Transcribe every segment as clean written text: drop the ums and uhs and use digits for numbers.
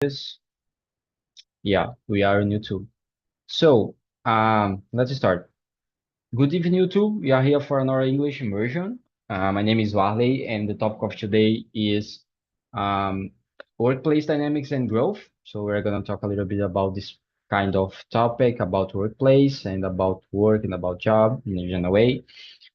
This. Yeah, we are on YouTube. So, let's start. Good evening, YouTube. We are here for another English immersion. My name is Warley, and the topic of today is um, workplace dynamics and growth. So we're gonna talk a little bit about this kind of topic about workplace and about work and about job in a general way.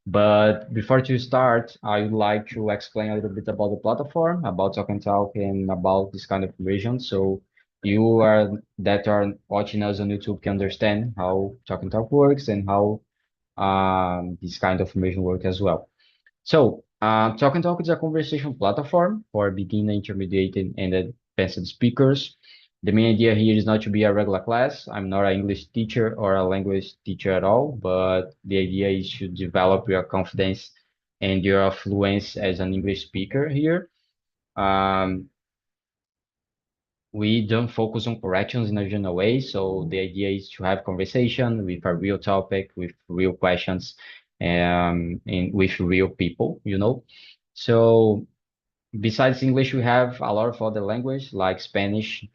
But before to start, I would like to explain a little bit about the platform, about Talk and Talk, and about this kind of information. So you are that are watching us on YouTube can understand how Talk and Talk works and how this kind of information work as well. So Talk and Talk is a conversation platform for beginner, intermediate, and advanced speakers. The main idea here is not to be a regular class. I'm not an English teacher or a language teacher at all, but the idea is to develop your confidence and your fluency as an English speaker here. Um, we don't focus on corrections in a general way, so the idea is to have conversation with a real topic, with real questions, and with real people, you know. So besides English, we have a lot of other language like Spanish,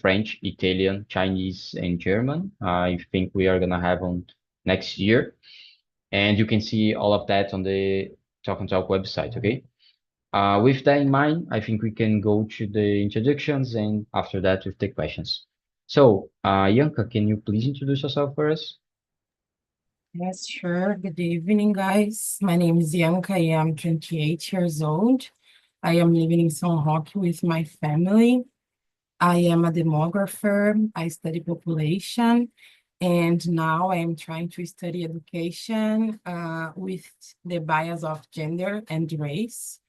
French, Italian, Chinese, and German. I think we are gonna have on next year, and you can see all of that on the Talk and Talk website. Okay. With that in mind, I think we can go to the introductions, and after that, with the questions. So, Yanka, can you please introduce yourself for us? Yes, sure. Good evening, guys. My name is Bianca. I am 28 years old. I am living in São Roque with my family. I am a demographer. I study population, and now I am trying to study education with the bias of gender and race.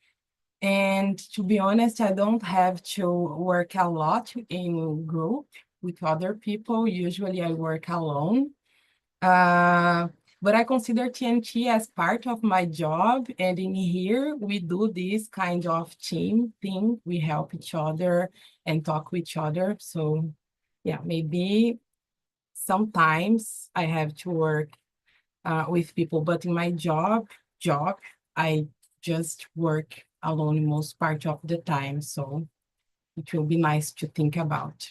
And to be honest, I don't have to work a lot in group with other people. Usually I work alone. Uh, but I consider TNT as part of my job. And in here, we do this kind of team thing. We help each other and talk with each other. So yeah, maybe sometimes I have to work with people, but in my job, I just work alone most part of the time. So it will be nice to think about.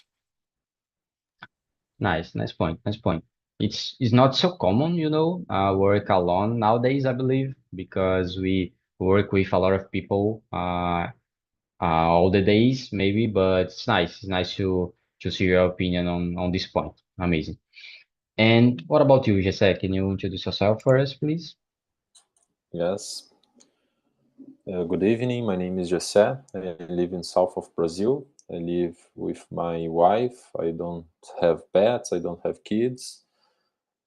Nice point, nice point. It's not so common, you know, work alone nowadays, I believe, because we work with a lot of people all the days, maybe, but it's nice. It's nice to see your opinion on this point. Amazing. And what about you, Jesse? Can you introduce yourself for us, please? Yes. Good evening. My name is José. I live in south of Brazil. I live with my wife. I don't have pets. I don't have kids.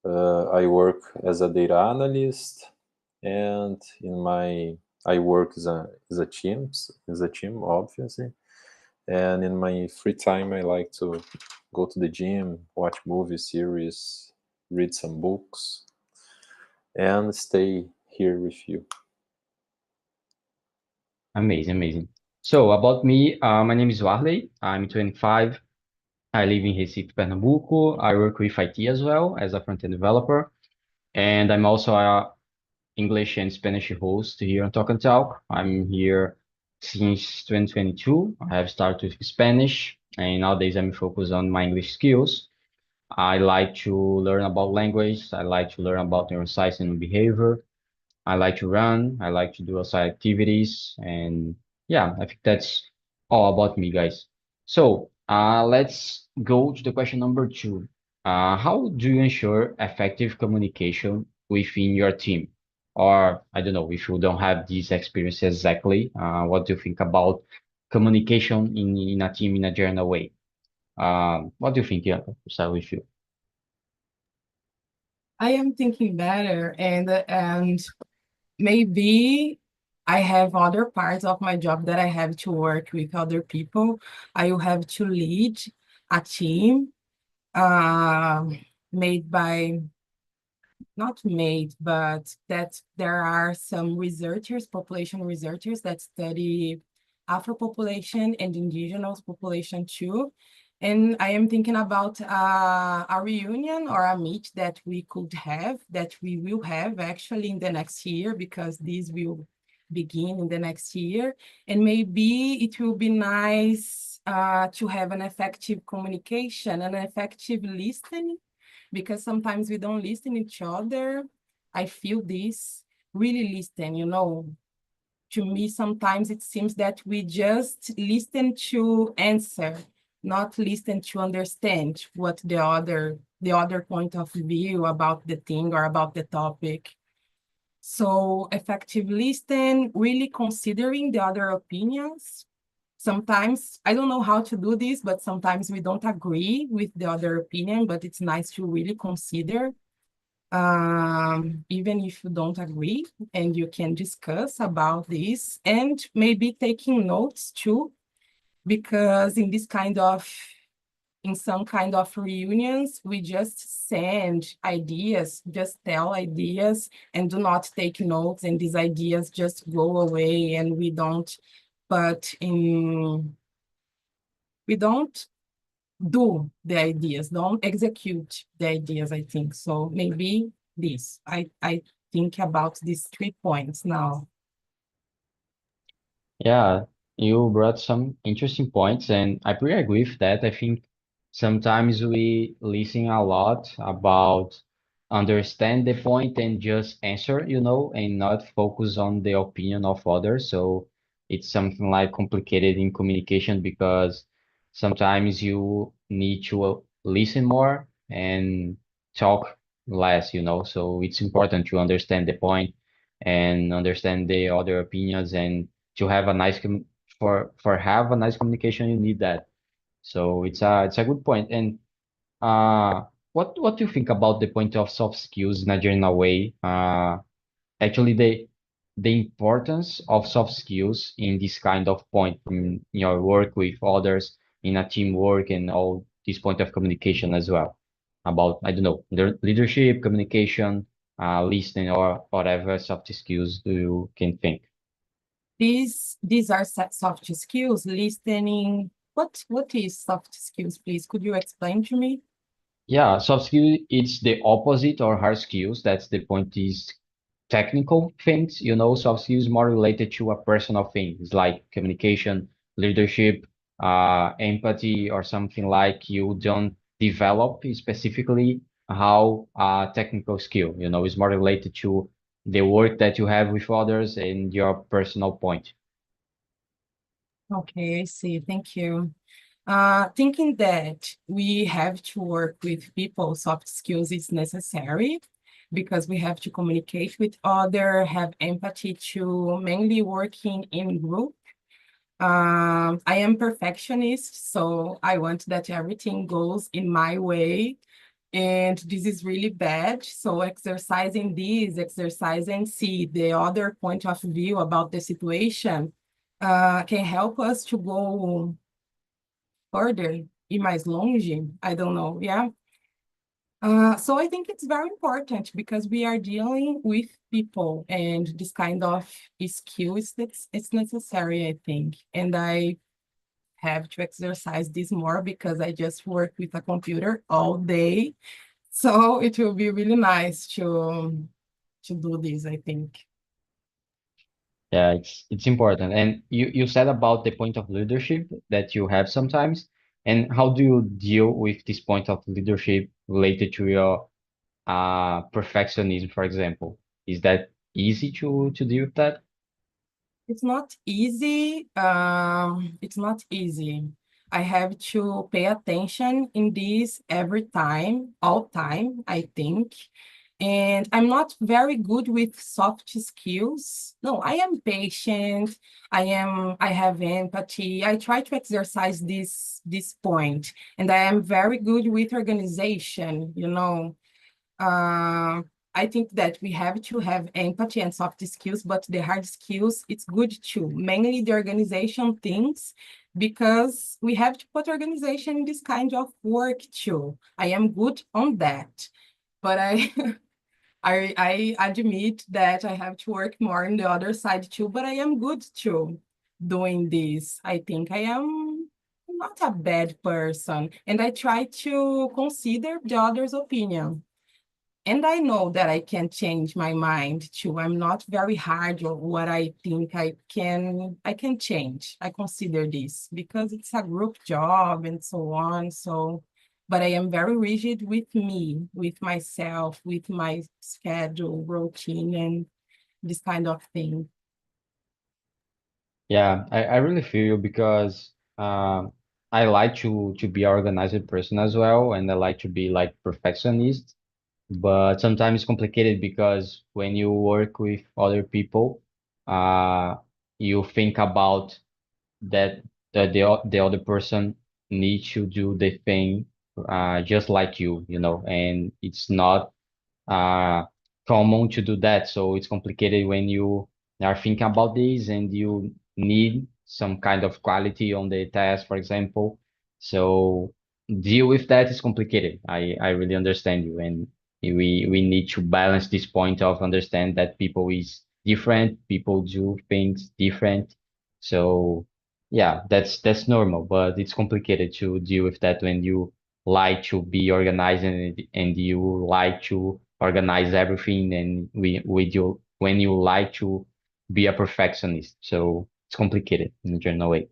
I work as a data analyst, and I work as a team, obviously. And in my free time, I like to go to the gym, watch movies, series, read some books, and stay here with you. Amazing, amazing. So about me, my name is Warley. I'm 25. I live in Recife, Pernambuco. I work with IT as well as a front-end developer, and I'm also a English and Spanish host here on Talk and Talk. I'm here since 2022. I have started with Spanish, and nowadays I'm focused on my English skills. I like to learn about language. I like to learn about neuroscience and behavior. I like to run. I like to do outside activities. And yeah, I think that's all about me, guys. So let's go to the question number two. How do you ensure effective communication within your team? Or I don't know, if you don't have this experience exactly, what do you think about communication in a team in a general way? What do you think, yeah? Start with you. I am thinking better, and maybe I have other parts of my job that I have to work with other people. I will have to lead a team um made by, not made, but that there are some researchers, population researchers that study Afro population and indigenous population too. And I am thinking about a reunion or a meet that we could have, that we will have actually in the next year, because this will begin in the next year. And maybe it will be nice to have an effective communication and effective listening, because sometimes we don't listen each other. I feel this, really listen, to me, sometimes it seems that we just listen to answer, not listen to understand what the other point of view about the thing or about the topic. So effective listen, really considering the other opinions. Sometimes, I don't know how to do this, but sometimes we don't agree with the other opinion, but it's nice to really consider, even if you don't agree, and you can discuss about this and maybe taking notes too, because in some kind of reunions, we just send ideas, just tell ideas and do not take notes, and these ideas just go away and we don't do the ideas, don't execute the ideas, I think. So maybe this, I think about these 3 points now. Yeah, you brought some interesting points, and I pretty agree with that. I think sometimes we listen a lot about understand the point and just answer, and not focus on the opinion of others. So it's something like complicated in communication because sometimes you need to listen more and talk less. So it's important to understand the point and understand the other opinions and to have a nice for have a nice communication you need that. So it's a good point. And what do you think about the point of soft skills in a general way? Actually the importance of soft skills in this kind of point in your work with others, in a teamwork, and all this point of communication as well, about, I don't know, leadership, communication, listening, or whatever soft skills do you can think. These are soft skills, listening. What is soft skills, please? Could you explain to me? Yeah, soft skill, it's the opposite or hard skills. That's the point is technical things, soft skills more related to a personal things like communication, leadership, empathy, or something like you don't develop specifically how technical skill, is more related to the work that you have with others and your personal point. Okay, I see. Thank you. Thinking that we have to work with people, soft skills is necessary because we have to communicate with other, have empathy to mainly working in group. I am perfectionist, so I want that everything goes in my way. And this is really bad. So exercise and see the other point of view about the situation can help us to go further, ir mais longe. I don't know. Yeah. So I think it's very important because we are dealing with people, and this kind of skills it's necessary, I think. And I have to exercise this more because I just work with a computer all day. So it will be really nice to do this, I think. Yeah, it's important. And you said about the point of leadership that you have sometimes, and how do you deal with this point of leadership related to your perfectionism, for example? Is that easy to deal with that? It's not easy. It's not easy. I have to pay attention in this every time, all time, I think. And I'm not very good with soft skills. No, I am patient. I have empathy. I try to exercise this point. And I am very good with organization. Uh, I think that we have to have empathy and soft skills, but the hard skills, it's good too. Mainly the organization things, because we have to put organization in this kind of work too. I am good on that, but I admit that I have to work more on the other side too, but I am good too doing this. I think I am not a bad person, and I try to consider the other's opinion. And I know that I can change my mind too. I'm not very hard on what I think I can change. I consider this because it's a group job and so on. So, but I am very rigid with me, with myself, with my schedule, routine, and this kind of thing. Yeah, I really feel you because I like to be an organized person as well, and I like to be like perfectionist. But sometimes it's complicated because when you work with other people, uh, you think about that the other person needs to do the thing just like you know, and it's not uh, common to do that. So it's complicated when you are thinking about this and you need some kind of quality on the test, for example. So deal with that is complicated. I really understand you, and we need to balance this point of understand that people is different, people do things different. So yeah, that's normal, but it's complicated to deal with that when you like to be organized and you like to organize everything and we with you when you like to be a perfectionist. So it's complicated in a general way.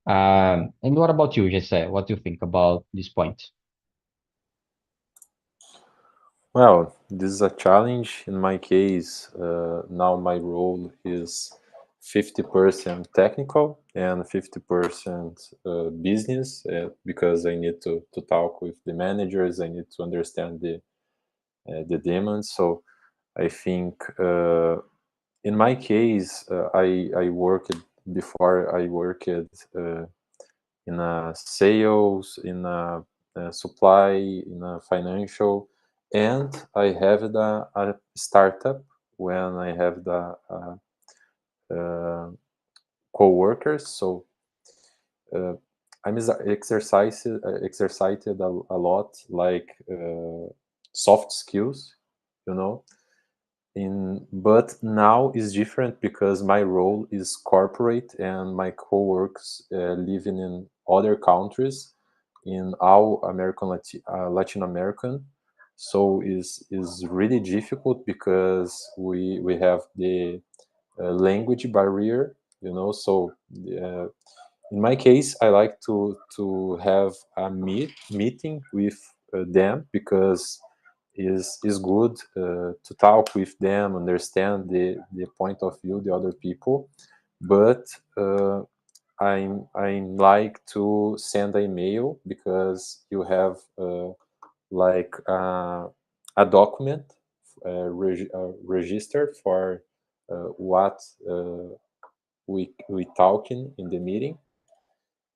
And what about you, Jesse? What do you think about this point? Well, this is a challenge. In my case, now my role is 50% technical and 50% business because I need to talk with the managers. I need to understand the demands. So I think in my case, I worked before. I worked in a sales, in a supply, in a financial, and I have a startup when I have the uh, co-workers. So uh, I'm exercised a lot, like soft skills, you know. But now is different because my role is corporate and my co-workers living in other countries in all Latin American. So is really difficult because we have the language barrier, you know. So uh, in my case, I like to have a meeting with them because is good to talk with them, understand the point of view the other people. But I like to send an email because you have like a document register for what we talking in the meeting.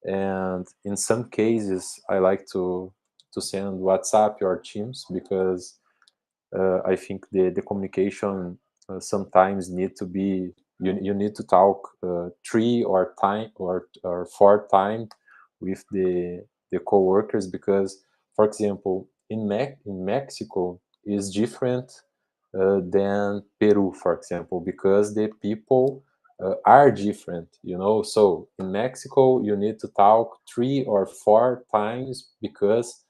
And in some cases I like to send WhatsApp or Teams because I think the communication sometimes need to be you need to talk three or four times with the coworkers because, for example, in Mexico is different than Peru, for example, because the people are different, you know. So in Mexico, you need to talk three or four times because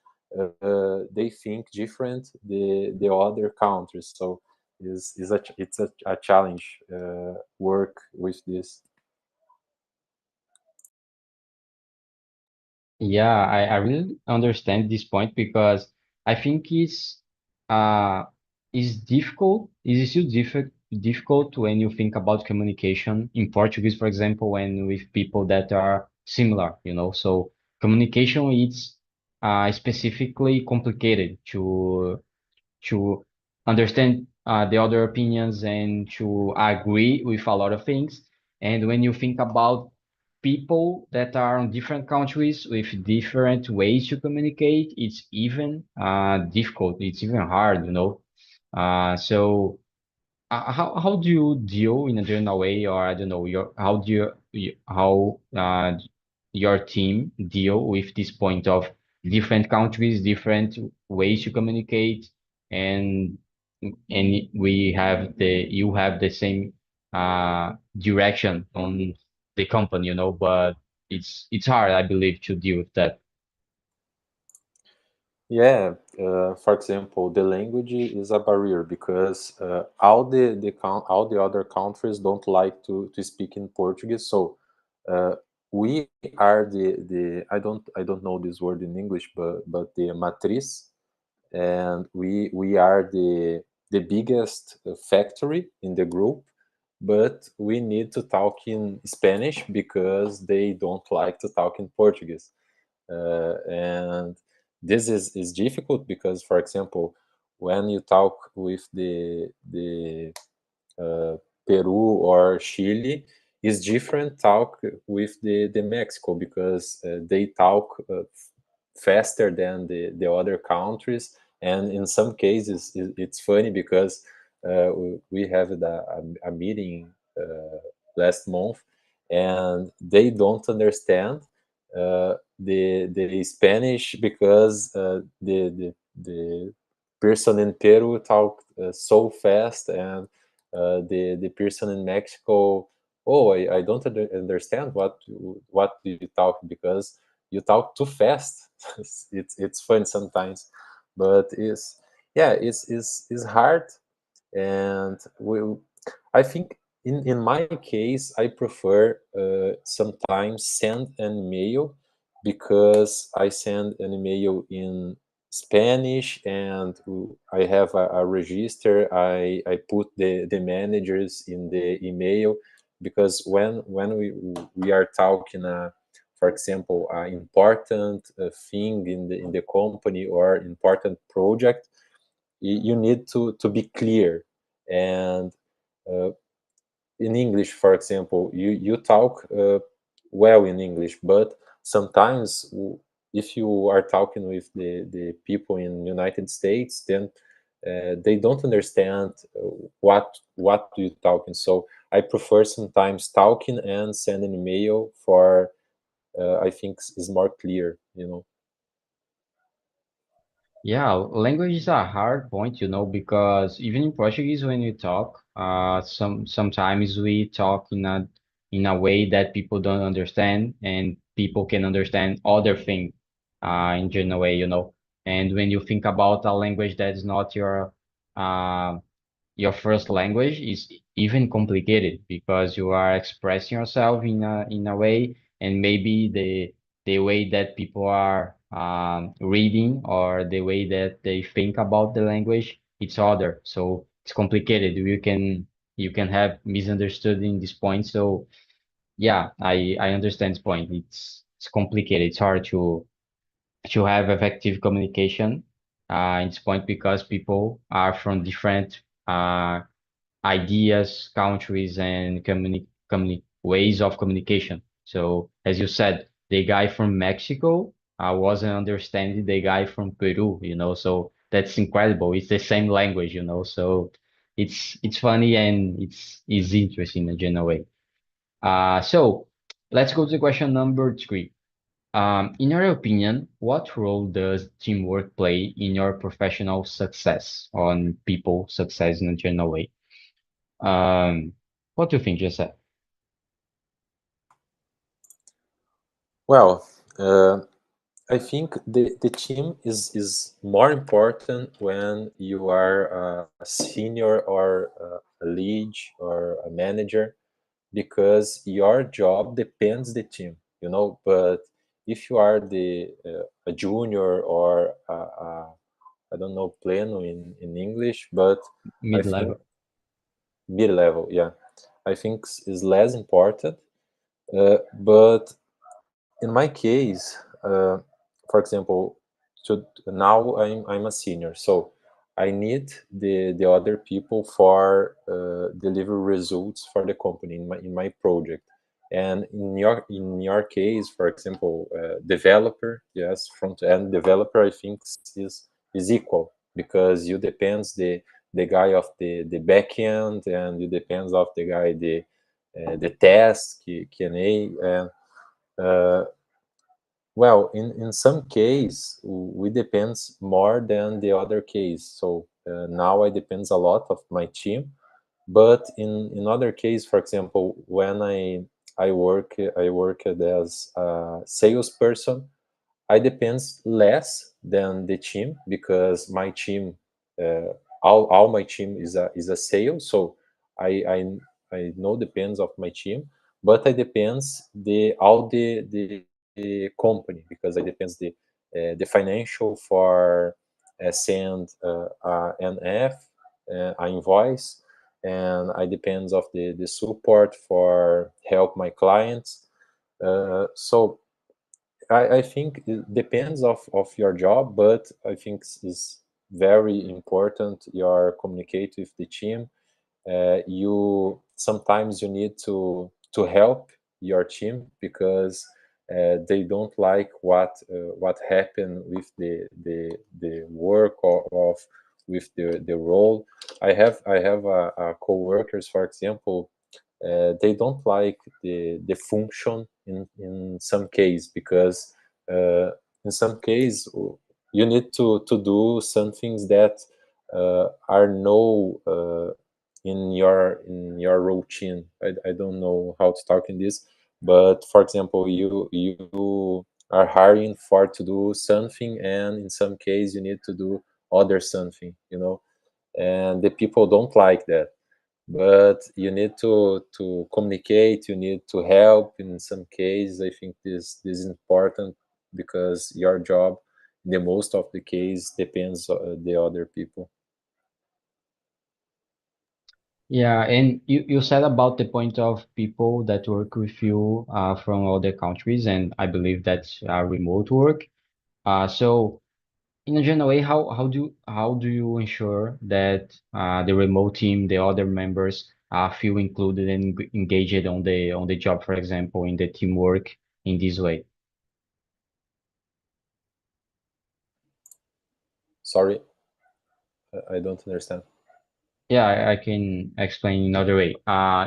they think different the other countries. So it's a challenge work with this. Yeah, I really understand this point because I think uh it's difficult. It's still difficult when you think about communication in Portuguese, for example, when with people that are similar, you know. So communication is specifically complicated to understand the other opinions and to agree with a lot of things. And when you think about people that are in different countries with different ways to communicate, it's even difficult. It's even hard, you know. So how do you deal in a general way, or I don't know, how do how your team deal with this point of different countries, different ways to communicate, and and we have the you have the same direction on the company, you know, but it's hard, I believe, to deal with that. Yeah, for example, the language is a barrier because all the other countries don't like to speak in Portuguese. So we are the I don't know this word in English, but the matriz, and we are the biggest factory in the group, but we need to talk in Spanish because they don't like to talk in Portuguese. And this is difficult because, for example, when you talk with the Peru or Chile, is different talk with the Mexico because they talk faster than the other countries, and in some cases it's funny because we have a meeting last month, and they don't understand the Spanish because the person in Peru talk so fast, and the person in Mexico, oh, I don't understand what you talk because you talk too fast. It's fun sometimes, but it's hard, and I think in my case I prefer sometimes send an email because I send an email in Spanish, and I have a register. I put the managers in the email because when we are talking for example important thing in the company or important project, you need to be clear. And uh, in English, for example, you talk well in English, but sometimes if you are talking with the people in United States, then they don't understand what you talking. So I prefer sometimes talking and send an email for I think is more clear, you know. Yeah, language is a hard point, because even in Portuguese, when we talk, sometimes we talk in a way that people don't understand, and people can understand other thing, in general way. And when you think about a language that is not uh, your first language is even complicated because you are expressing yourself in a way, and maybe the way that people are reading or the way that they think about the language, it's other. So it's complicated. You can have misunderstood in this point. So yeah, I understand this point. It's complicated. It's hard to have effective communication in this point because people are from different ideas, countries, and ways of communication. So, as you said, the guy from Mexico wasn't understanding the guy from Peru. So that's incredible. It's the same language. So it's funny and it's interesting in a general way. So let's go to question number 3. In your opinion, what role does teamwork play in your professional success on people success in a general way? Um, what do you think, Jesse? Well, I think the team is more important when you are a senior or a lead or a manager because your job depends the team, you know. But if you are the a junior or I don't know pleno in English, but I think Mid-level. mid level, yeah, I think is less important. But in my case, for example, now I'm a senior, so I need the other people for deliver results for the company in my project. And in your case, for example, developer, yes, front end developer, I think is equal because you depends the guy of the back end, and you depends of the guy the test Q&A. And uh, well, in some case, we depends more than the other case. So now I depends a lot of my team, but in other case, for example, when I work as a salesperson, I depends less than the team because my team, all my team is a sales. So I I know depends of my team, but I depends the all the company because I depends the financial for send an F an invoice, and I depends of the support for help my clients. So I think it depends of your job, but I think it's very important your communicate with the team. You sometimes you need to help your team because they don't like what happened with the work of with the role. I have a co-workers, for example, they don't like the function in some case because uh, in some case you need to do some things that are no in your routine. I don't know how to talk in this, but for example, you are hiring for to do something, and in some case you need to do other something, and the people don't like that, but you need to communicate, you need to help in some cases. I think this is important because your job in the most of the case depends on the other people. Yeah, and you said about the point of people that work with you from other countries, and I believe that's remote work. So in a general way, how do you ensure that the remote team, the other members, feel included and engaged on the job, for example, in the teamwork in this way? Sorry, I don't understand. Yeah, I can explain another way.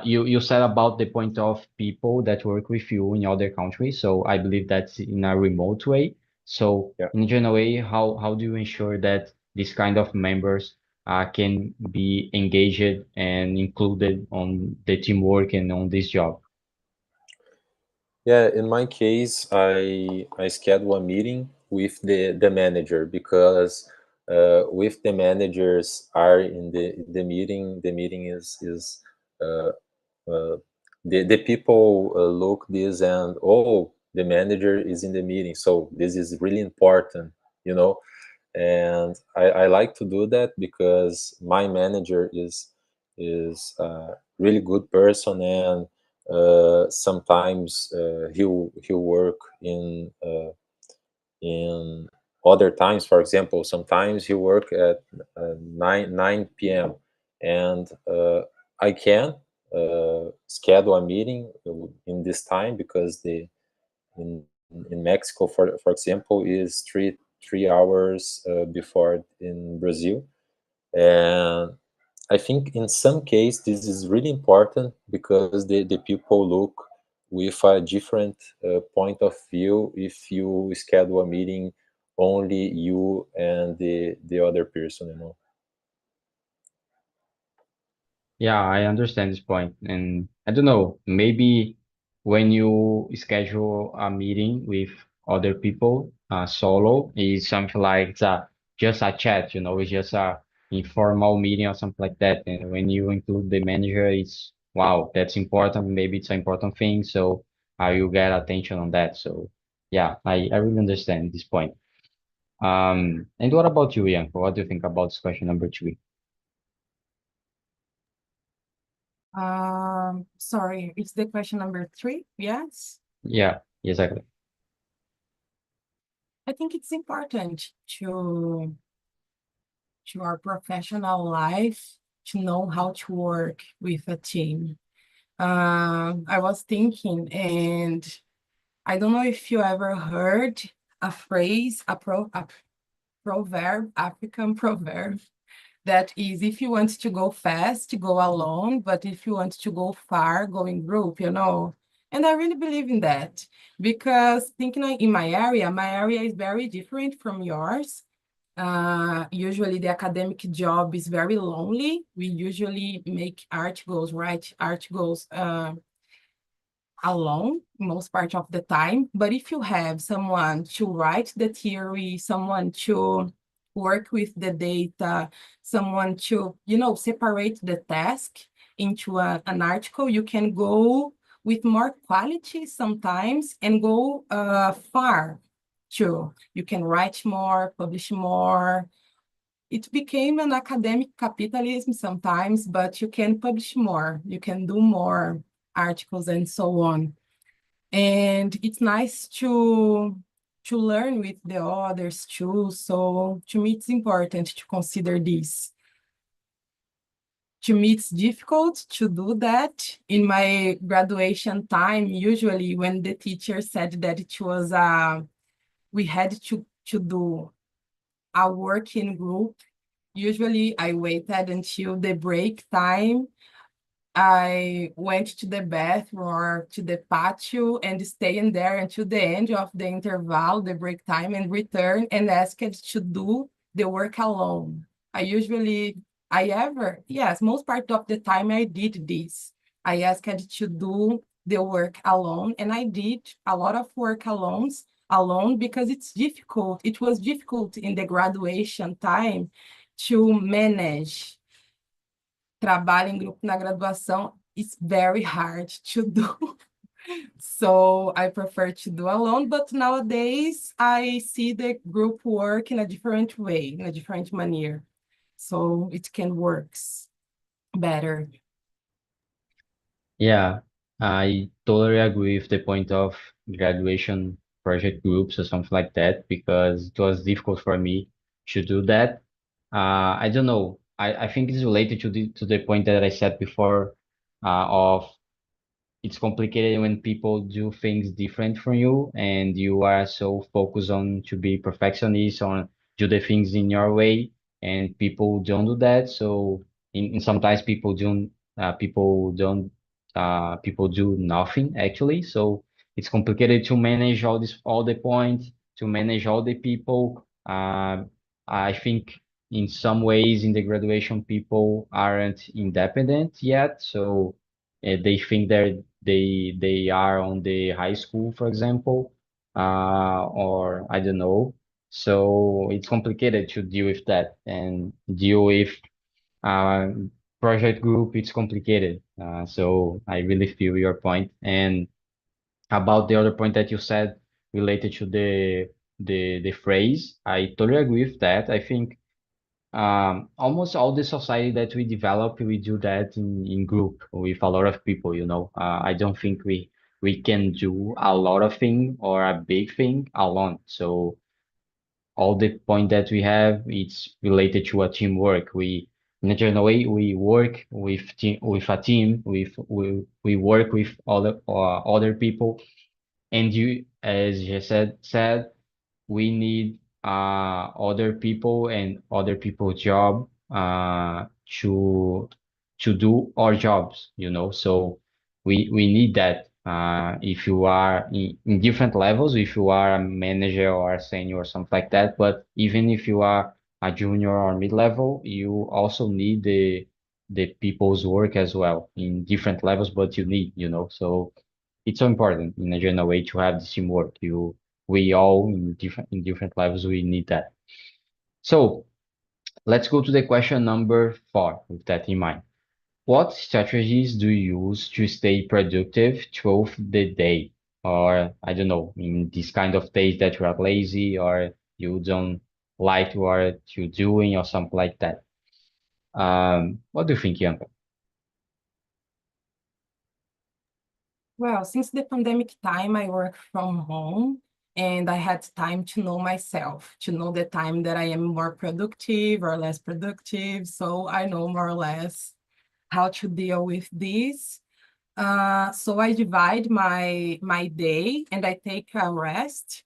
You said about the point of people that work with you in other countries, so I believe that's in a remote way. So Yeah. in a general way, how do you ensure that this kind of members can be engaged and included on the teamwork and on this job? Yeah, in my case, I schedule a meeting with the manager because with the managers are in the meeting. The meeting is uh, uh, the people look this and, oh, the manager is in the meeting, so this is really important, you know. And I like to do that because my manager is a really good person, and sometimes he'll work in other times. For example, sometimes he work at 9 p.m. and I can schedule a meeting in this time because the in in Mexico, for example, is three hours before in Brazil. And I think in some case this is really important because the people look with a different point of view if you schedule a meeting only you and the other person, Yeah, I understand this point. And I don't know, maybe when you schedule a meeting with other people, solo is something like just a chat, it's just a informal meeting or something like that. And when you include the manager, it's wow, that's important. Maybe it's an important thing. So you get attention on that. So yeah, I really understand this point. And what about you, Ian? What do you think about this question number three? Sorry, it's the question number three. Yes. Yeah, exactly. I think it's important to our professional life to know how to work with a team. I was thinking, and I don't know if you ever heard a phrase, a proverb, African proverb, that is, if you want to go fast, go alone, but if you want to go far, go in group. And I really believe in that because thinking in my area is very different from yours. Usually the academic job is very lonely. We usually make art goals, write art goals alone most part of the time. But if you have someone to write the theory, someone to work with the data, someone to, separate the task into an article, you can go with more quality sometimes and go far too. You can write more, publish more. It became an academic capitalism sometimes, but you can publish more, you can do more articles and so on. And it's nice to learn with the others too. So to me, it's important to consider this. To me, it's difficult to do that. In my graduation time, usually when the teacher said that it was we had to do a working group, usually I waited until the break time. I went to the bathroom or to the patio and stay in there until the end of the interval, the break time, and return and asked to do the work alone. Yes, most part of the time I did this. I asked to do the work alone, and I did a lot of work alone because it's difficult. It was difficult in the graduation time to manage trabalho em grupo na graduação. It's very hard to do. So I prefer to do alone, but nowadays I see the group work in a different way, in a different manner. So it can work better. Yeah, I totally agree with the point of graduation project groups or something like that because it was difficult for me to do that. I don't know. I think it's related to the point that I said before, of it's complicated when people do things different from you and you are so focused on to be perfectionist on do the things in your way and people don't do that. So in sometimes people do nothing actually. So it's complicated to manage all the points, to manage all the people. I think in some ways in the graduation people aren't independent yet. So they think they are on the high school, for example, or I don't know. So it's complicated to deal with that and deal with uh, project group. It's complicated. So I really feel your point. And about the other point that you said related to the phrase, I totally agree with that. I think almost all the society that we develop, we do that in group with a lot of people, you know. I don't think we can do a lot of thing or a big thing alone. So all the point that we have, it's related to a teamwork. In a general way, we work with a team, we work with other people. And you, as you said, we need other people and other people's job to do our jobs, you know. So we need that. If you are in different levels, if you are a manager or a senior or something like that, but even if you are a junior or mid-level, you also need the people's work as well in different levels, but you need, you know. So it's so important in a general way to have this teamwork. We all in different levels, we need that. So let's go to the question number 4 with that in mind. What strategies do you use to stay productive throughout the day? Or I don't know, in this kind of days that you are lazy or you don't like what you're doing or something like that. What do you think, Bianca? Well, since the pandemic time, I work from home and I had time to know myself, to know the time that I am more productive or less productive. So I know more or less how to deal with this. So I divide my day and I take a rest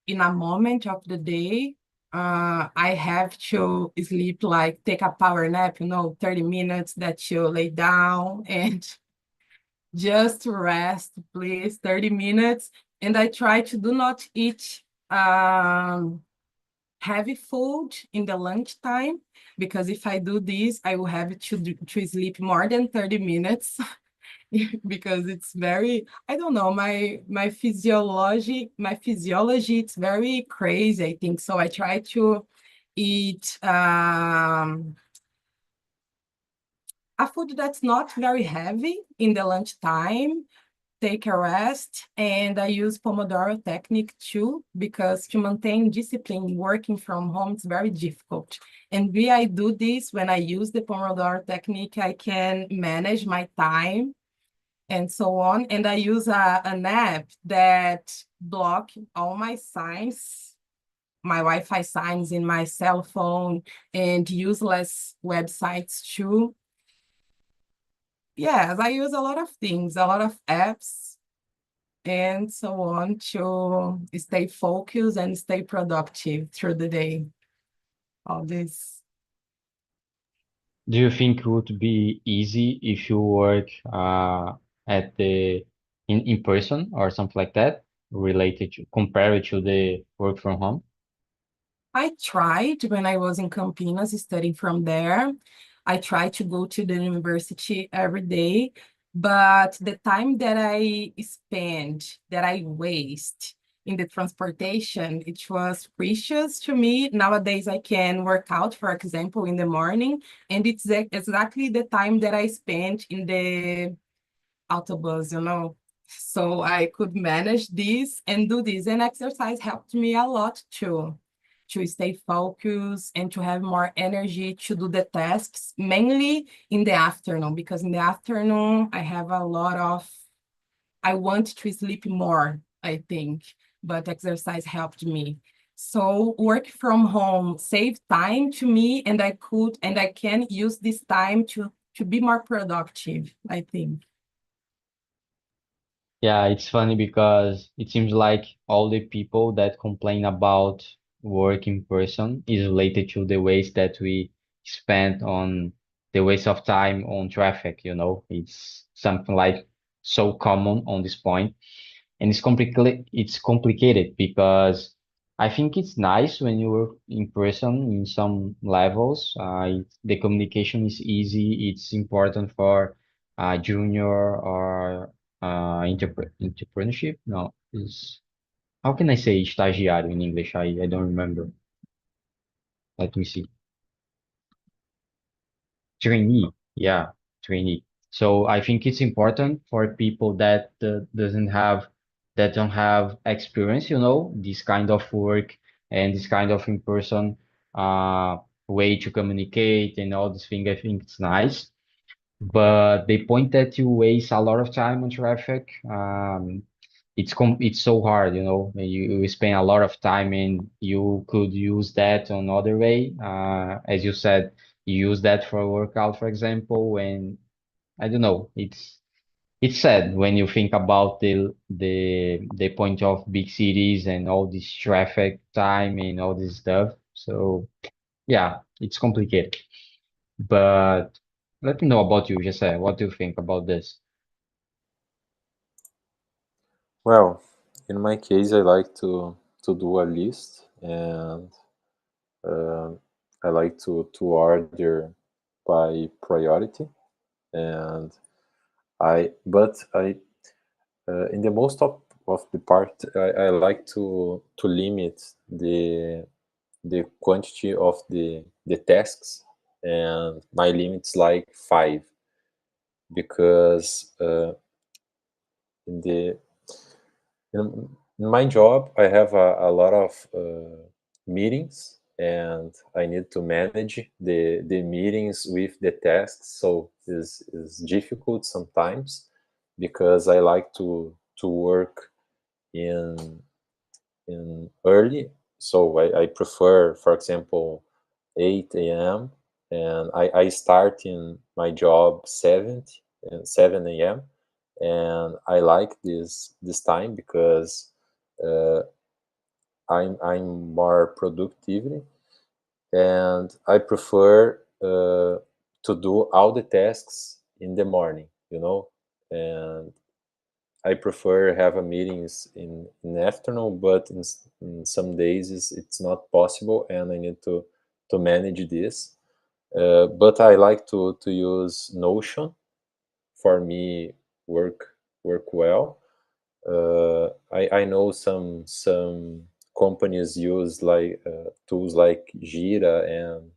in a moment of the day. I have to sleep, like take a power nap, 30 minutes that you lay down and just rest, please, 30 minutes. And I try to do not eat heavy food in the lunchtime, because if I do this, I will have to sleep more than 30 minutes. because it's very, I don't know, my physiology it's very crazy, I think. So I try to eat a food that's not very heavy in the lunchtime, take a rest, and I use Pomodoro technique too, because to maintain discipline working from home is very difficult. And when I do this, when I use the Pomodoro technique, I can manage my time and so on. And I use an app that block all my signs, my Wi-Fi signs in my cell phone and useless websites too. Yes, I use a lot of things, a lot of apps and so on to stay focused and stay productive through the day. All this. Do you think it would be easy if you work at the in person or something like that, related to compare it to the work from home? I tried when I was in Campinas studying from there. I tried to go to the university every day, but the time that I spend, that I waste in the transportation, it was precious to me. Nowadays, I can work out, for example, in the morning, and it's exactly the time that I spent in the autobus, So I could manage this and do this. And exercise helped me a lot too, to stay focused and to have more energy to do the tasks, mainly in the afternoon, because in the afternoon I want to sleep more, I think, but exercise helped me. So work from home saved time to me, and I can use this time to be more productive, I think. Yeah, it's funny because it seems like all the people that complain about work in person is related to the waste that we spend on the waste of time on traffic, you know. It's something like so common on this point. And it's complicated because I think it's nice when you work in person in some levels. The communication is easy. It's important for junior or entrepreneurship. No, is how can I say estagiário in English? I don't remember. Let me see. Trainee, yeah, trainee. So I think it's important for people that don't have experience, you know, this kind of work and this kind of in-person uh way to communicate and all this thing. I think it's nice, but the point that you waste a lot of time on traffic, it's so hard, you know. You spend a lot of time and you could use that on other way. As you said, you use that for a workout, for example, and I don't know, it's sad when you think about the point of big cities and all this traffic time and all this stuff. So yeah, it's complicated. But let me know about you, Jesse. What do you think about this? Well, in my case, I like to do a list, and um I like to order by priority. And I in the most of the part, I like to limit the quantity of the tasks, and my limit's like 5, because in the in my job I have a lot of meetings, and I need to manage the meetings with the tasks, so is difficult sometimes, because I like to work in early. So I prefer, for example, 8 a.m., and I start in my job 7 a.m., and I like this time because uh, I'm more productive, and I prefer to do all the tasks in the morning, and I prefer have a meetings in the afternoon, but in some days it's not possible, and I need to manage this. But I like to use Notion for me work well. I know some companies use like tools like Jira and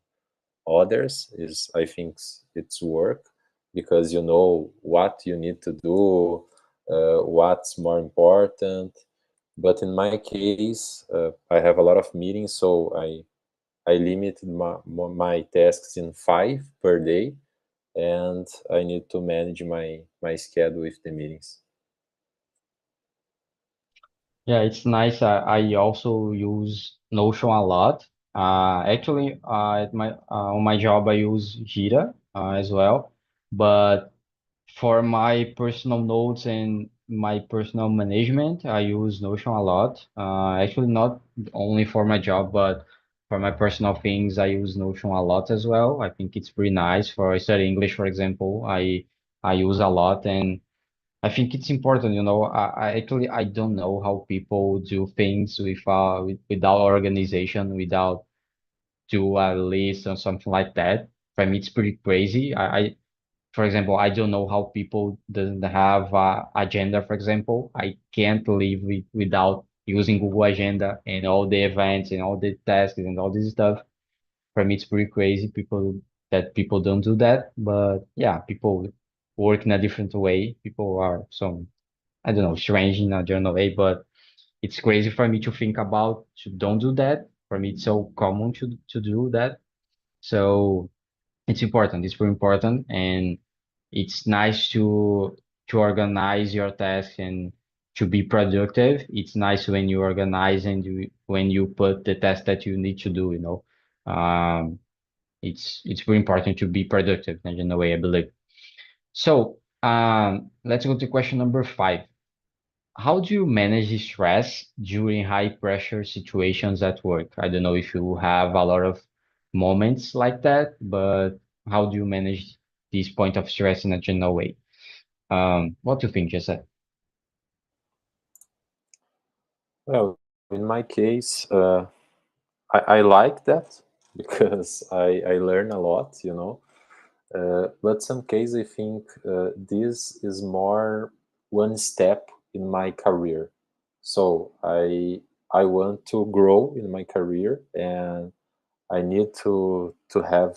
others. Is I think it's work because you know what you need to do, what's more important. But in my case, I have a lot of meetings, so I limited my tasks in 5 per day, and I need to manage my schedule with the meetings. Yeah, it's nice. I also use Notion a lot. Actually, at my on my job, I use Jira as well. But for my personal notes and my personal management, I use Notion a lot. Actually, not only for my job, but for my personal things, I use Notion a lot as well. I think it's pretty nice for study English, for example. I use a lot, and I think it's important, I actually I don't know how people do things without organization, without do a list or something like that. For me, it's pretty crazy. For example, I don't know how people doesn't have agenda, for example. I can't live without using Google Agenda and all the events and all the tasks and all this stuff. For me, it's pretty crazy people don't do that. But yeah, people work in a different way. People are some, I don't know, strange in a general way, but it's crazy for me to think about to don't do that. For me, it's so common to do that. So it's important. It's very important, and it's nice to organize your tasks and to be productive. It's nice when you organize and when you put the task that you need to do. It's very important to be productive in a way, I believe. So let's go to question number 5. How do you manage stress during high pressure situations at work? I don't know if you have a lot of moments like that, but how do you manage this point of stress in a general way? What do you think, Jesse? Well, in my case, I like that because I learn a lot, you know. But some case I think this is more one step in my career. So I want to grow in my career, and I need to have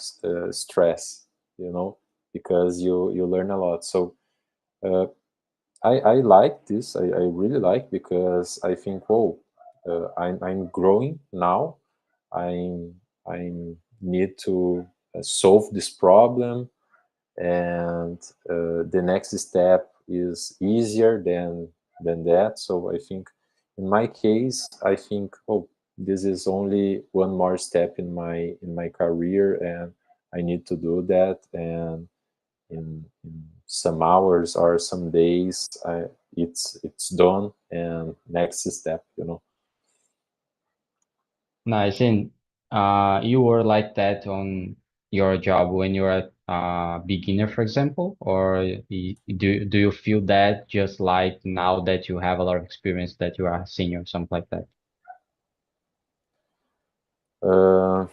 stress, you know, because you learn a lot. So uh, I like this. I really like because I think, oh, I'm growing now. I need to solve this problem, and the next step is easier than that. So I think in my case, I think, oh, this is only one more step in my career, and I need to do that. And in some hours or some days, it's done, and next step, you know. Nice. And you were like that on your job when you were a beginner, for example, or do you feel that just like now that you have a lot of experience that you are a senior, something like that? uh,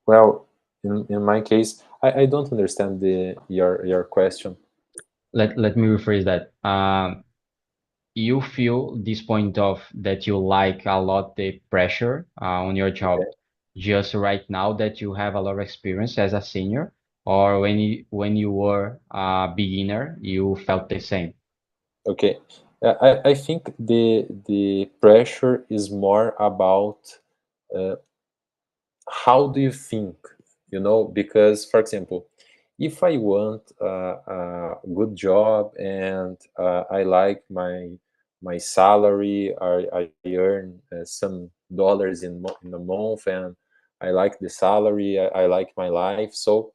well, in my case, I don't understand the your question. Let me rephrase that. You feel this point of that you like a lot the pressure on your job just right now that you have a lot of experience as a senior, or when you were a beginner, you felt the same? Okay, I think the pressure is more about uh, how do you think, you know, because for example, if I want a good job, and I like my salary, I earn some dollars in a month, and I like the salary, I like my life, so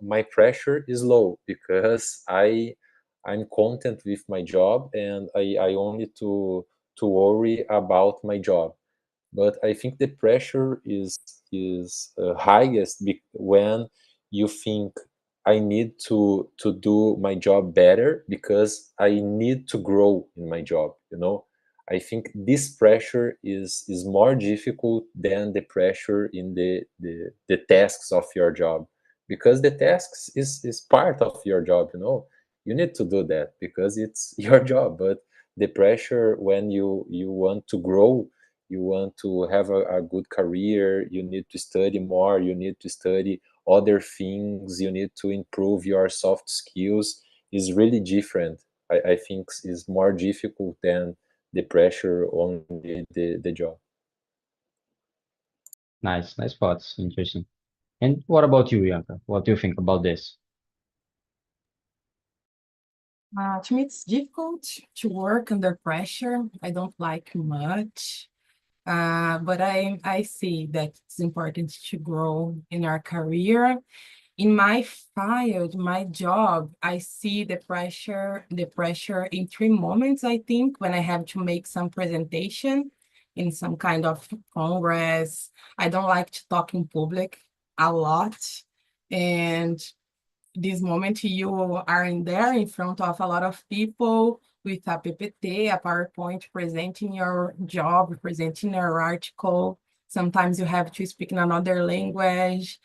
my pressure is low because I'm content with my job, and I only to worry about my job. But I think the pressure is highest when you think I need to do my job better because I need to grow in my job. You know, I think this pressure is more difficult than the pressure in the tasks of your job, because the tasks is part of your job, you know. You need to do that because it's your job. But the pressure when you want to grow, you want to have a good career, you need to study more, you need to study other things, you need to improve your soft skills, is really different. I think is more difficult than the pressure on the job. Nice, nice thoughts. Interesting. And what about you, Bianca? What do you think about this? To me, it's difficult to work under pressure. I don't like much. But I see that it's important to grow in our career. In my field, my job, I see the pressure in three moments, I think, when I have to make some presentation in some kind of congress. I don't like to talk in public a lot. And this moment you are in there in front of a lot of people with a PPT, a PowerPoint presenting your job, presenting your article. Sometimes you have to speak in another language.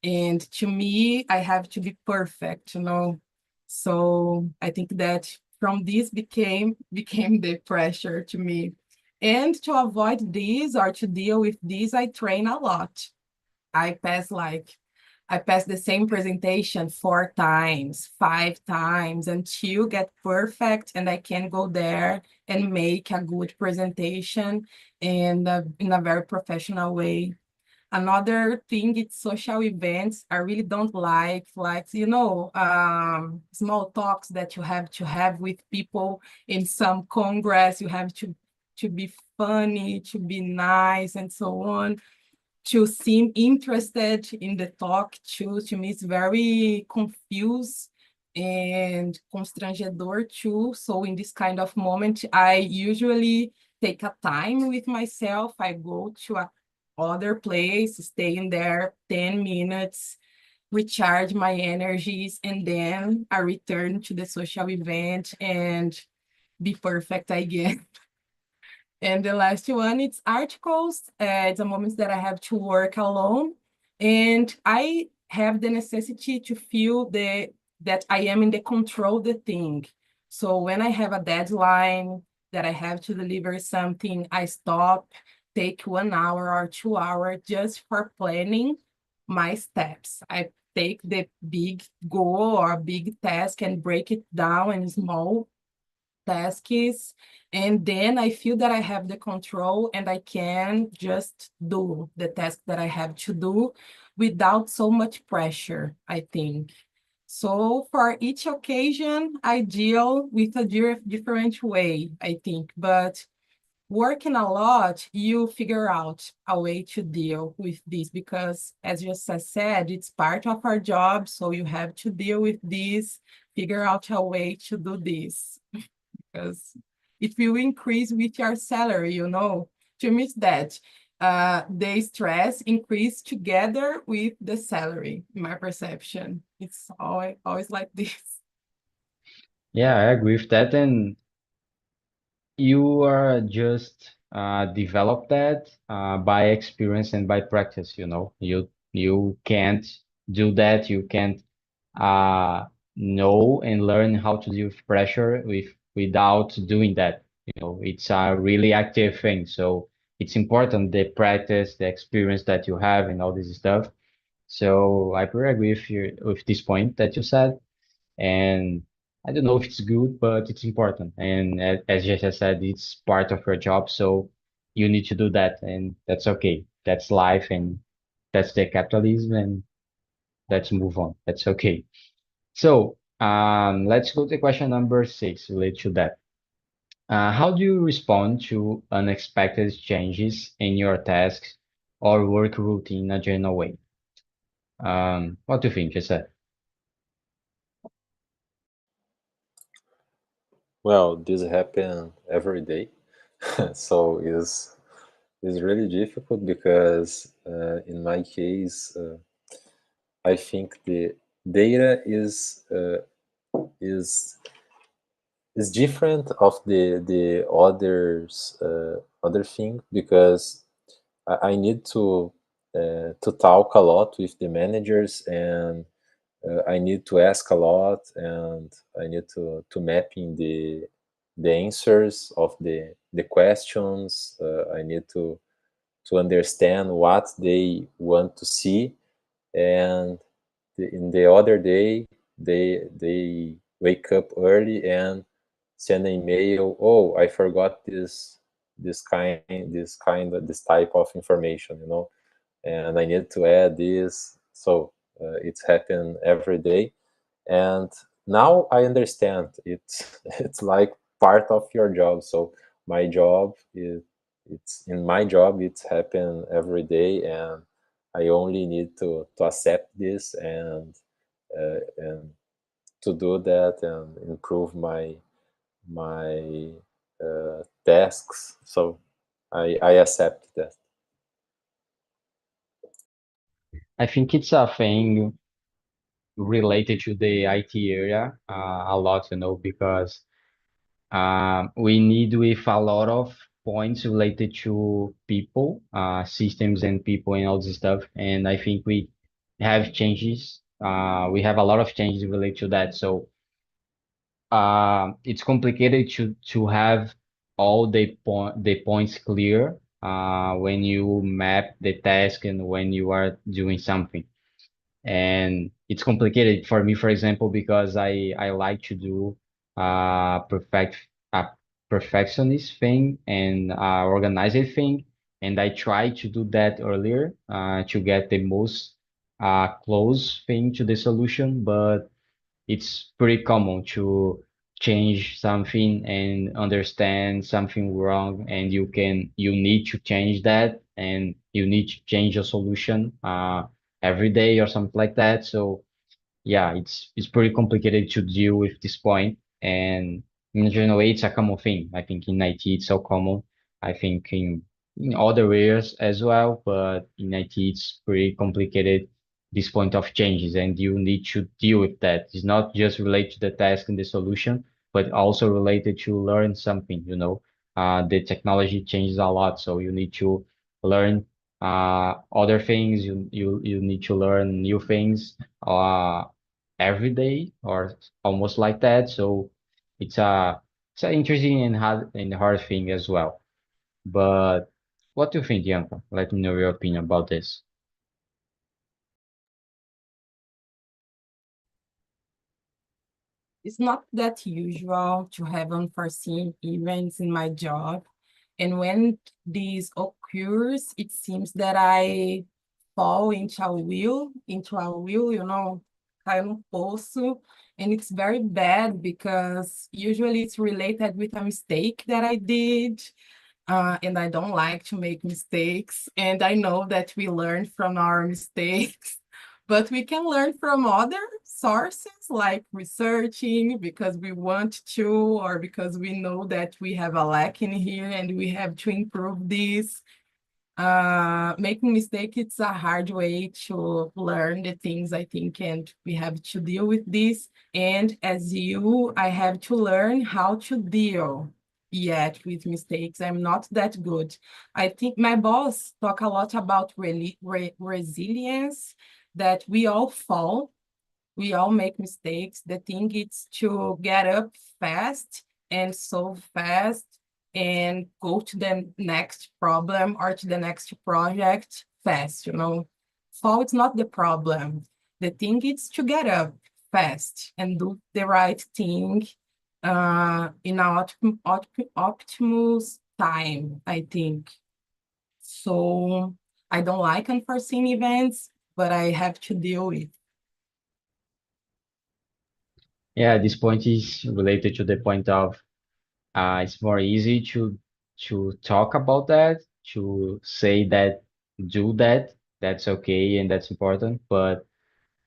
And to me, I have to be perfect, you know. So I think that from this became the pressure to me. And to avoid this or to deal with this, I train a lot. I pass like I passed the same presentation 4 times, 5 times until get perfect, and I can go there and make a good presentation and in a very professional way. Another thing is social events. I really don't like small talks that you have to have with people in some congress. You have to be funny, to be nice, and so on, to seem interested in the talk too. To me, it's very confused and constrangedor too. So in this kind of moment, I usually take a time with myself. I go to a other place, stay in there 10 minutes, recharge my energies, and then I return to the social event and be perfect again. And the last one, it's articles. It's a moment that I have to work alone, and I have the necessity to feel that I am in the control of the thing. So when I have a deadline that I have to deliver something, I stop, take 1 hour or 2 hours just for planning my steps. I take the big goal or big task and break it down in small tasks, and then I feel that I have the control and I can just do the task that I have to do without so much pressure, I think. So for each occasion, I deal with a different way, I think. But working a lot, you figure out a way to deal with this because, as you said, it's part of our job. So you have to deal with this, figure out a way to do this, because it will increase with your salary, you know. To me, it's that the stress increase together with the salary, in my perception. It's always like this. Yeah, I agree with that. And you are just develop that by experience and by practice, you know. You can't do that. You can't uh, know and learn how to deal with pressure without doing that. You know, it's a really active thing. So it's important the practice, the experience that you have, and all this stuff. So I pretty agree with you with this point that you said. And I don't know if it's good, but it's important. And as Jessica said, it's part of your job. So you need to do that, and that's okay. That's life, and that's the capitalism, and let's move on. That's okay. So let's go to question number 6 related to that. How do you respond to unexpected changes in your tasks or work routine in a general way? What do you think, Jessica? Well, this happen every day, so is really difficult because in my case, I think the data is is different of the others other thing because I need to to talk a lot with the managers, and I need to ask a lot, and I need to map in the answers of the questions. I need to understand what they want to see, and in the other day they wake up early and send an email. Oh, I forgot this type of information, and I need to add this. So it's happened every day, and now I understand it's it's like part of your job. So my job is it's in my job it's happen every day, and I only need to accept this, and to do that and improve my tasks. So I accept that. I think it's a thing related to the IT area a lot, because we need with a lot of points related to people, systems and people and all this stuff. And I think we have changes. We have a lot of changes related to that. So it's complicated to have all the points clear when you map the task and when you are doing something. And it's complicated for me, for example, because I like to do a perfectionist thing and organized thing, and I try to do that earlier to get the most close thing to the solution. But it's pretty common to change something and understand something wrong, and you need to change that, and you need to change your solution every day or something like that. So yeah, it's pretty complicated to deal with this point, and in a general way, it's a common thing. I think in IT it's so common. I think in other areas as well, but in IT it's pretty complicated. This point of changes, and you need to deal with that. It's not just related to the task and the solution, but also related to learn something. The technology changes a lot, so you need to learn other things. You need to learn new things. Every day or almost like that. So it's a it's an interesting and hard thing as well. But what do you think, Bianca? Let me know your opinion about this. It's not that usual to have unforeseen events in my job. And when this occurs, it seems that I fall into a wheel, caio no poço. And it's very bad because usually it's related with a mistake that I did. And I don't like to make mistakes. And I know that we learn from our mistakes, but we can learn from other sources like researching because we want to, or because we know that we have a lack in here and we have to improve this. Making mistake, it's a hard way to learn the things, I think, and we have to deal with this. And as you, I have to learn how to deal yet with mistakes. I'm not that good. I think my boss talk a lot about resilience, that we all fall, we all make mistakes. The thing is to get up fast and solve fast and go to the next problem or to the next project fast. Fall is not the problem. The thing is to get up fast and do the right thing in an optimal time, I think. So I don't like unforeseen events, but I have to deal with. Yeah, this point is related to the point of it's more easy to talk about that, to say that, do that, that's okay and that's important, but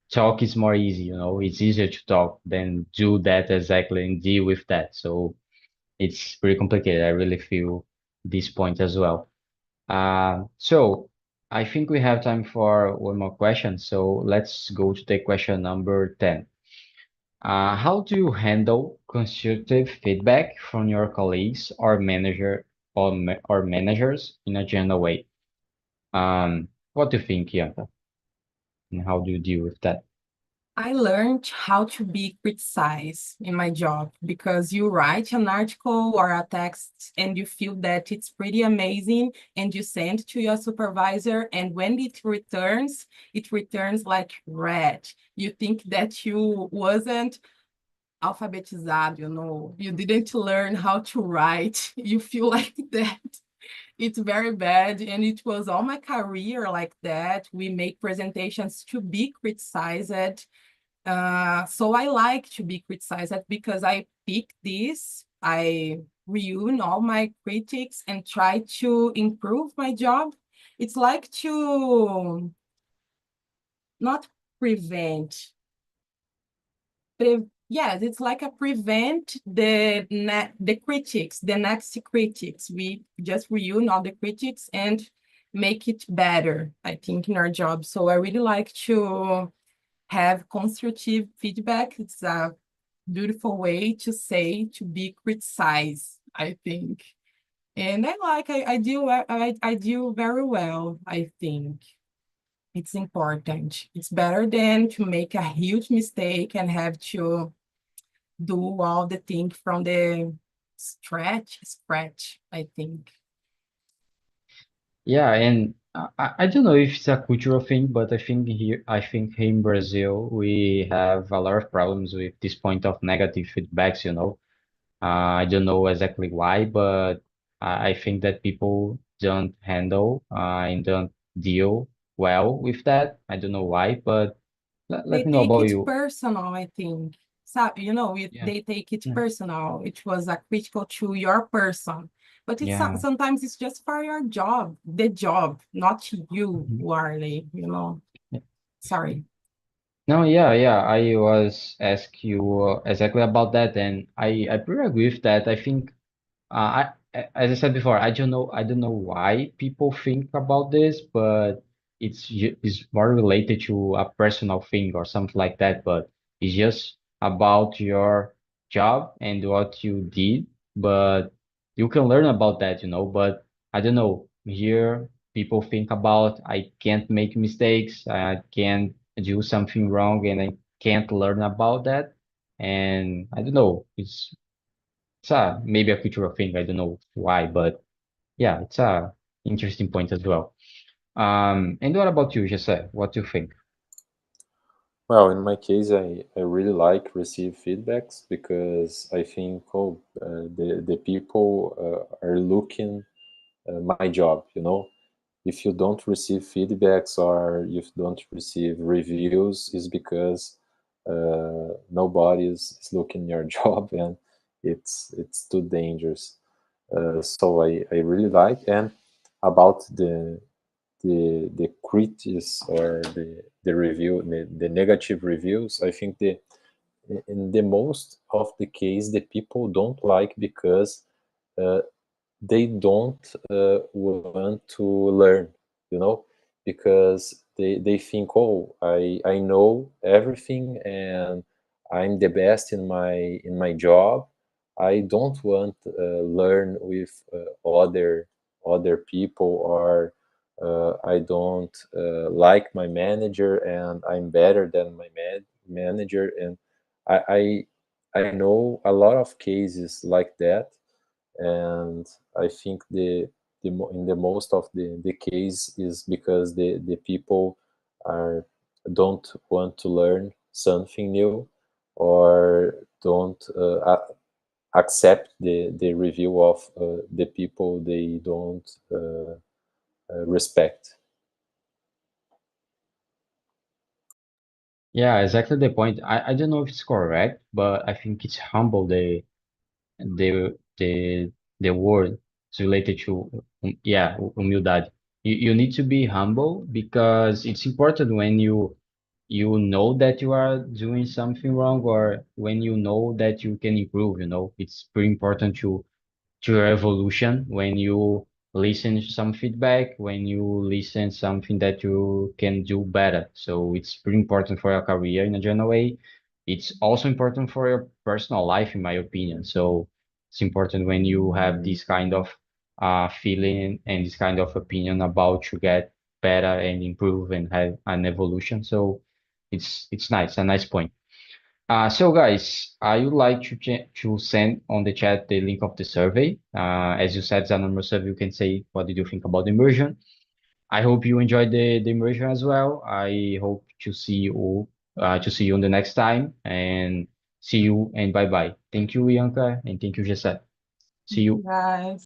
talk is more easy, it's easier to talk than do that exactly and deal with that. So it's pretty complicated. I really feel this point as well. So I think we have time for one more question. So let's go to the question number 10. How do you handle constructive feedback from your colleagues or managers in a general way? What do you think, Bianca? And how do you deal with that? I learned how to be criticized in my job because you write an article or a text and you feel that it's pretty amazing and you send to your supervisor, and when it returns like red. You think that you wasn't alphabetized, you didn't learn how to write. You feel like that. It's very bad, and it was all my career like that. We make presentations to be criticized. So I like to be criticized because I pick this, I reunion all my critics and try to improve my job. It's like to not prevent, yes, it's like a prevent the critics, the next critics. We just reunion all the critics and make it better, I think, in our job. So I really like to have constructive feedback. It's a beautiful way to say to be criticized, I think. And I do very well, I think. It's important. It's better than to make a huge mistake and have to do all the thing from the scratch, I think. Yeah, and I don't know if it's a cultural thing, but I think here in Brazil we have a lot of problems with this point of negative feedbacks, you know. I don't know exactly why, but I think that people don't handle and don't deal well with that. I don't know why, but let They me know take about it you. personal, I think. So, Yeah. they take it Yeah. personal. It was a critical to your person. But Yeah. sometimes it's just for your job, the job, not you, Mhm. Warley. Sorry. No, yeah, yeah. I was ask you exactly about that, and I pretty agree with that. I think as I said before, I don't know why people think about this, but it's more related to a personal thing or something like that. But it's just about your job and what you did. But you can learn about that, you know. But I don't know. Here, people think about I can't make mistakes. I can't do something wrong, and I can't learn about that. And I don't know. It's maybe a cultural thing. I don't know why, but yeah, it's a interesting point as well. And what about you, Jesse? What do you think? Well, in my case, I really like receive feedbacks because I think the people are looking my job. You know, if you don't receive feedbacks or if you don't receive reviews, is because nobody is looking your job, and it's too dangerous. So I really like, and about the critics or the review, the negative reviews, I think the in the most of the case the people don't like because uh, they don't want to learn, you know, because they think, oh, I know everything and I'm the best in my job. I don't want learn with other people, or I don't like my manager and I'm better than my manager. And I I know a lot of cases like that, and I think in the most of the case is because the people are don't want to learn something new, or don't accept the review of the people they don't respect. Yeah, exactly the point. I don't know if it's correct, but I think it's humble the the the word is related to yeah, humildade. You need to be humble because it's important when you know that you are doing something wrong or when you know that you can improve, you know. It's pretty important to your evolution when you listen to some feedback, when you listen something that you can do better. So it's pretty important for your career in a general way. It's also important for your personal life, in my opinion. So it's important when you have this kind of feeling and this kind of opinion about you get better and improve and have an evolution. So it's nice, a nice point. So guys, I would like to send on the chat the link of the survey. As you said, it's a normal survey. You can say what did you think about the immersion. I hope you enjoyed the immersion as well. I hope to see you on the next time and see you and bye bye. Thank you, Bianca, and thank you, Jesse. See you. Guys.